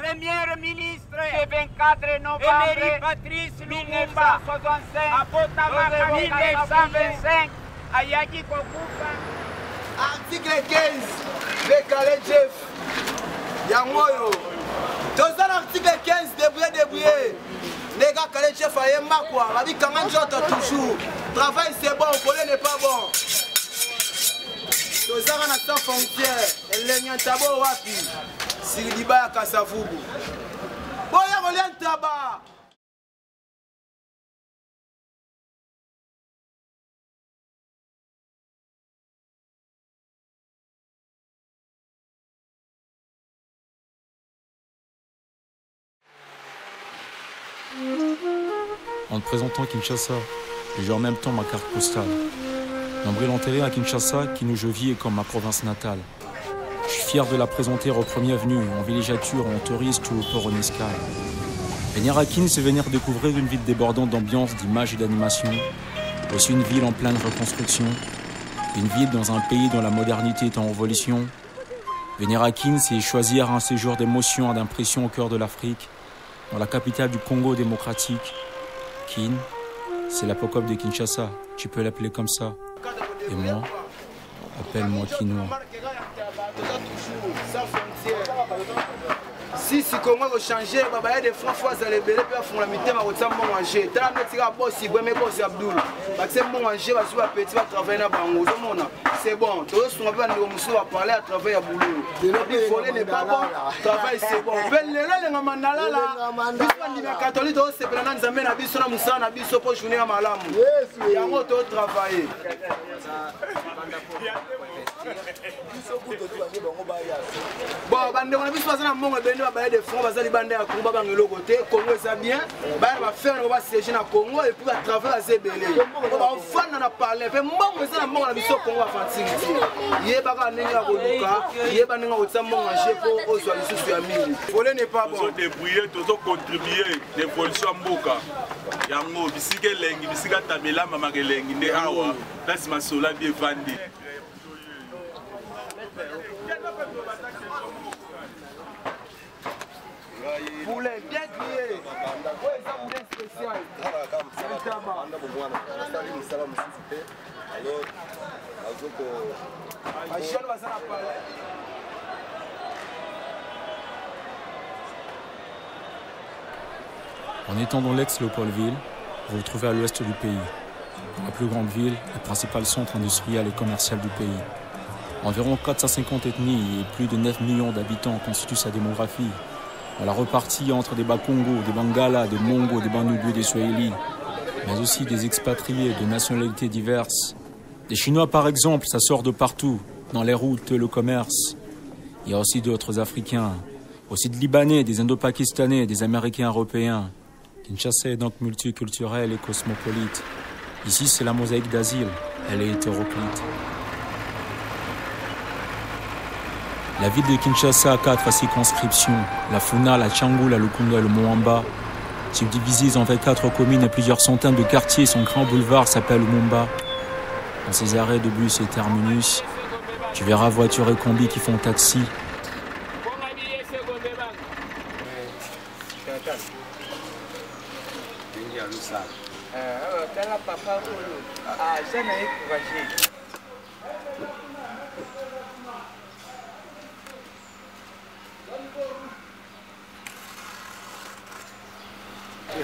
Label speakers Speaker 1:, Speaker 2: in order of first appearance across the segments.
Speaker 1: Premier ministre le 24 novembre Emery Patrice Lumumba 1925 ayaki kokufa.
Speaker 2: Article 15 décalé Jeff Yangoyo. Dans l'article 15 débrouillé. Les gars calé Jeff ayemba quoi. La vie quand même toujours. Travail c'est bon, voler n'est pas bon. Dans un sans frontière, elle est tabo wapi. Siridiba ya Kasavubu. Boya rolien taba.
Speaker 3: En te présentant Kinshasa, j'ai en même temps ma carte postale. Nombril enterré à Kinshasa, qui nous je vis comme ma province natale. Je suis fier de la présenter au premier venu, en villégiature, en touriste ou au port en escale. Venir à Kin, c'est venir découvrir une ville débordante d'ambiance, d'images et d'animation. Aussi une ville en pleine reconstruction. Une ville dans un pays dont la modernité est en révolution. Venir à Kin, c'est choisir un séjour d'émotion et d'impression au cœur de l'Afrique, dans la capitale du Congo démocratique. Kin, c'est l'apocope de Kinshasa, tu peux l'appeler comme ça. Et moi, appelle-moi Kinois.
Speaker 2: Si comment changer, il y a des fois les bébés font la mitema au temps manger. Tant que tu as bossé, mais bossé Abdoul. Parce que mon manger va sur petit va travailler dans bango. C'est bon. Tous sont venus au musée à parler à travers boulot. Il faut n'est pas bon. Travail c'est bon. Ben les mandala là. Bispo ni catholique au c'est pendant zamé na biso na musa na biso pour journée à malamu. Il y a un autre travailler. Bon, bande on a biso na mongo bende ba des fonds bazali bande ya Congo ba ngelo côté Congo ça bien ba va faire on va siéger na Congo et puis à travers la zebele on va fana na parler pe mbongo ça na mongo na biso Congo va fatiguer yeba ka ninga koluka yeba ninga otsa mongo chepo ozwa lisusu ya mingi volé n'est pas bon
Speaker 4: débrouiller toujours contribuer l'évolution mboka yango bisika lengi bisika tabela mama kelengi nde awa place masola bien vandi.
Speaker 2: Poulet bien grillé. Ouais, ça poulet spécial.
Speaker 3: En étant dans l'ex-Léopoldville, vous vous trouvez à l'ouest du pays, la plus grande ville, le principal centre industriel et commercial du pays. Environ 450 ethnies et plus de 9 millions d'habitants constituent sa démographie. On l'a repartie entre des Bakongo, des Bangala, des Mongo, des Banubu, des Swahili, mais aussi des expatriés de nationalités diverses. Des Chinois par exemple, ça sort de partout, dans les routes, le commerce. Il y a aussi d'autres Africains, aussi de Libanais, des Indo-Pakistanais, des Américains européens. Kinshasa est donc multiculturelle et cosmopolite. Ici, c'est la mosaïque d'asile, elle est hétéroclite. La ville de Kinshasa a 4 circonscriptions, la Funa, la Tchangou, la Lukunda et le Moamba. Subdivisées en 24 communes et plusieurs centaines de quartiers, son grand boulevard s'appelle Lumumba. Dans ses arrêts de bus et terminus, tu verras voitures et combis qui font taxi.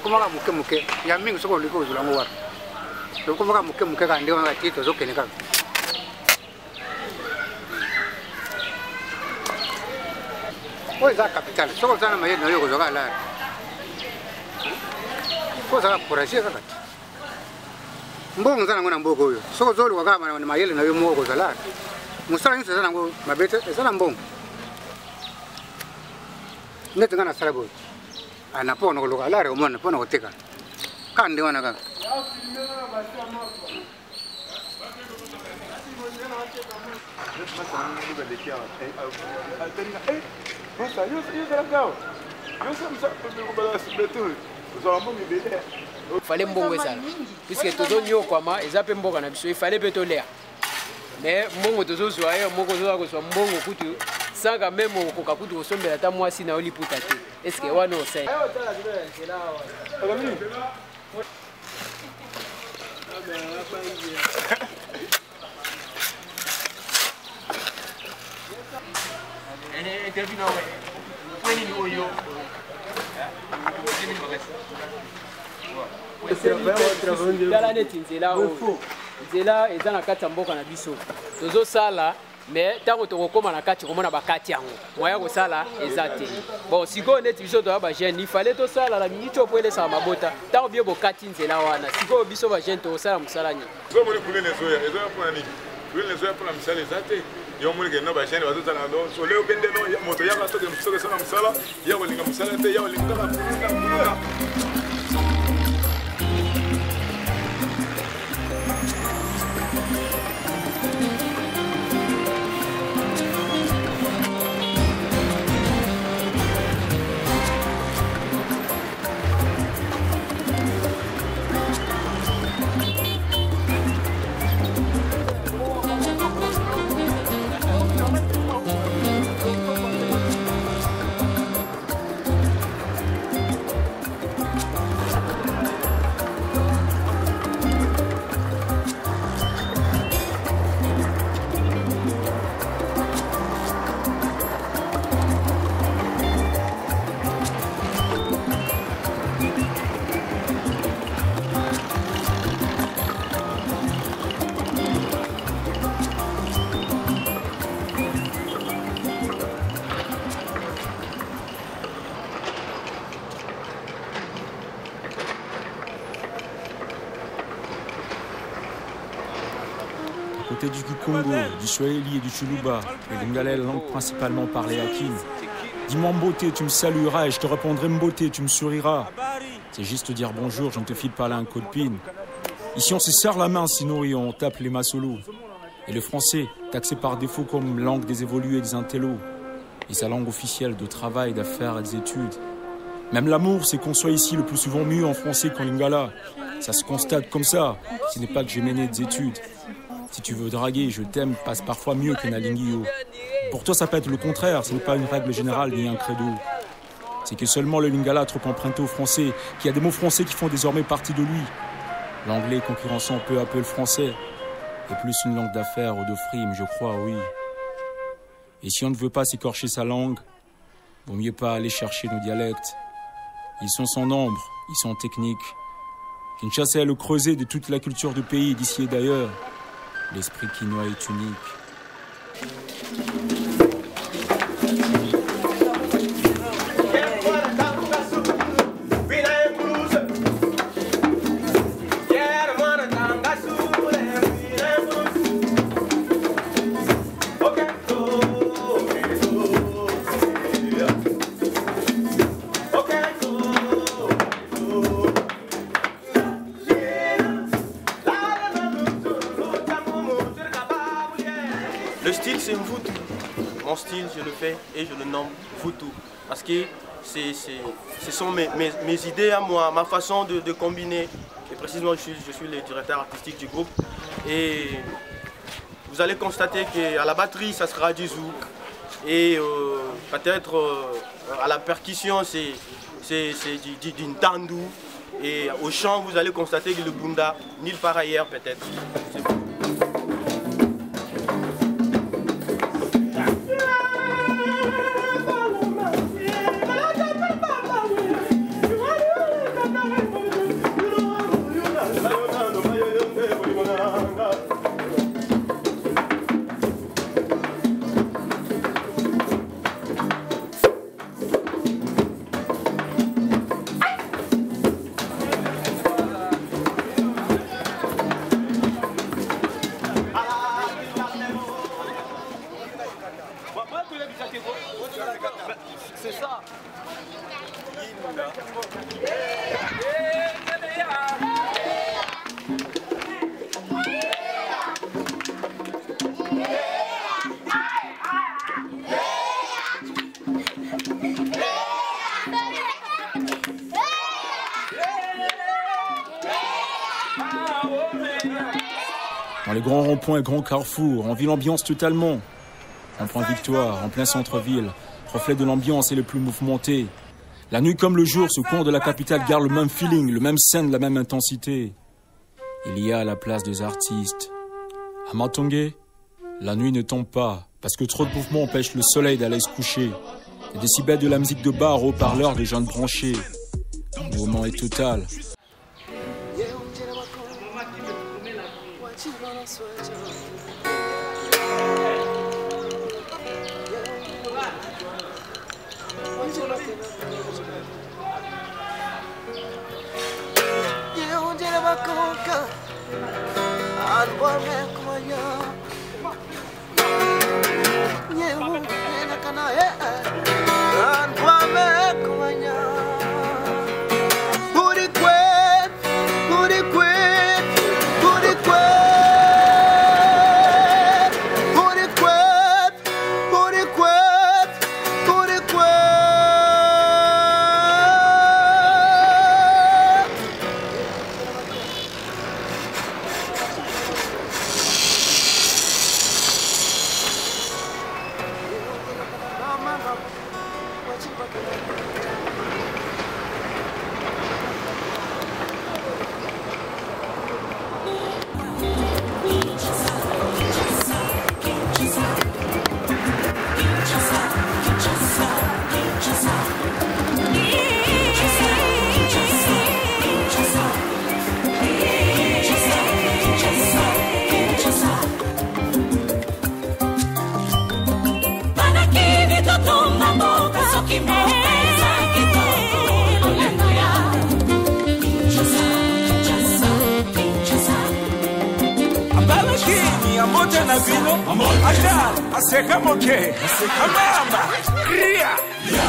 Speaker 5: Comment va mouké il y a mille secondes que vous l'avez voir. Donc comment va mouké quand on a dit aux Kenégal. Où est la capitale? Ce qu'on a maillé dans le Rosa là. Quoi ça pour agir ça? Mbongo sana ngona mboko yo. Soko zolo kwa kama na mayele na yo mwoko zala. Musala ngi sana ngo mabete sana mbongo. Nete ngana sala boy. Ana pono ko lokalare o mona pono ko teka. Kande wana ka.
Speaker 6: Il fallait mbongo ça puisque tozo nyo kwama ezape mboka na biso il fallait beto l'air mais mbongo tozo zoya mbongo zo ko so mbongo kutu sanga même okoka kutu kosombela ata mwasi na yo liputa te eske wana osai tala neti nzela oyo nzela eza na kati ya mboka na biso tozosala mais ntango tokokóma na kati komona bakati yango moya kosala eza te bon sikoyo neti biso toya bagene ifale tosalala mingi to po elesaka mabota ntango bie bokati nzela wana sikoyo biso bagene tokosala mosala nini
Speaker 7: ezoya mpona misala eza te yo moni kende bagene bazozala sole okende moto yaka soki esala mosala ya kolinga mosala te ya kolinga kaka
Speaker 3: Côté du Kikongo, du Swahili et du Chuluba, le Lingala est la langue principalement parlée à Kin. Dis-moi Mboté, tu me salueras et je te répondrai Mboté, tu me souriras. C'est juste te dire bonjour, je ne te file pas là un coup de pine. Ici on se serre la main sinon et on tape les masolos. Et le français, taxé par défaut comme langue des évolués et des intellos. Et sa langue officielle de travail, d'affaires et des études. Même l'amour, c'est qu'on soit ici le plus souvent mieux en français qu'en Lingala. Ça se constate comme ça, ce n'est pas que j'ai mené des études. Si tu veux draguer, je t'aime, passe parfois mieux qu'un alingio. Pour toi, ça peut être le contraire, ce n'est pas une règle générale ni un credo. C'est que seulement le Lingala a trop emprunté au français, qu'il y a des mots français qui font désormais partie de lui. L'anglais concurrençant peu à peu le français. Et plus une langue d'affaires ou de frime, je crois, oui. Et si on ne veut pas s'écorcher sa langue, vaut mieux pas aller chercher nos dialectes. Ils sont sans nombre, ils sont techniques. Kinshasa est le creuset de toute la culture du pays, d'ici et d'ailleurs. L'esprit quinois est unique.
Speaker 8: Le style, c'est Mvutu. Mon style, je le fais et je le nomme Mvutu. Parce que ce sont mes idées à moi, ma façon de combiner. Et précisément, je suis le directeur artistique du groupe. Et vous allez constater qu'à la batterie, ça sera du zouk. Et peut-être à la percussion, c'est du ntandu. Et au chant, vous allez constater que le bunda, nulle part ailleurs peut-être. C'est ça.
Speaker 3: Dans les grands ronds-points et grands carrefours, on vit l'ambiance totalement. Rond-point Victoire, en plein centre-ville, reflet de l'ambiance et le plus mouvementé. La nuit comme le jour, ce coin de la capitale garde le même feeling, le même scène, la même intensité. Il y a la place des artistes. À Matongé, la nuit ne tombe pas, parce que trop de mouvements empêchent le soleil d'aller se coucher. Les décibels de la musique de bar, haut-parleurs de jeunes branchés. Le mouvement est total.
Speaker 9: Aseka moke, amama, ria.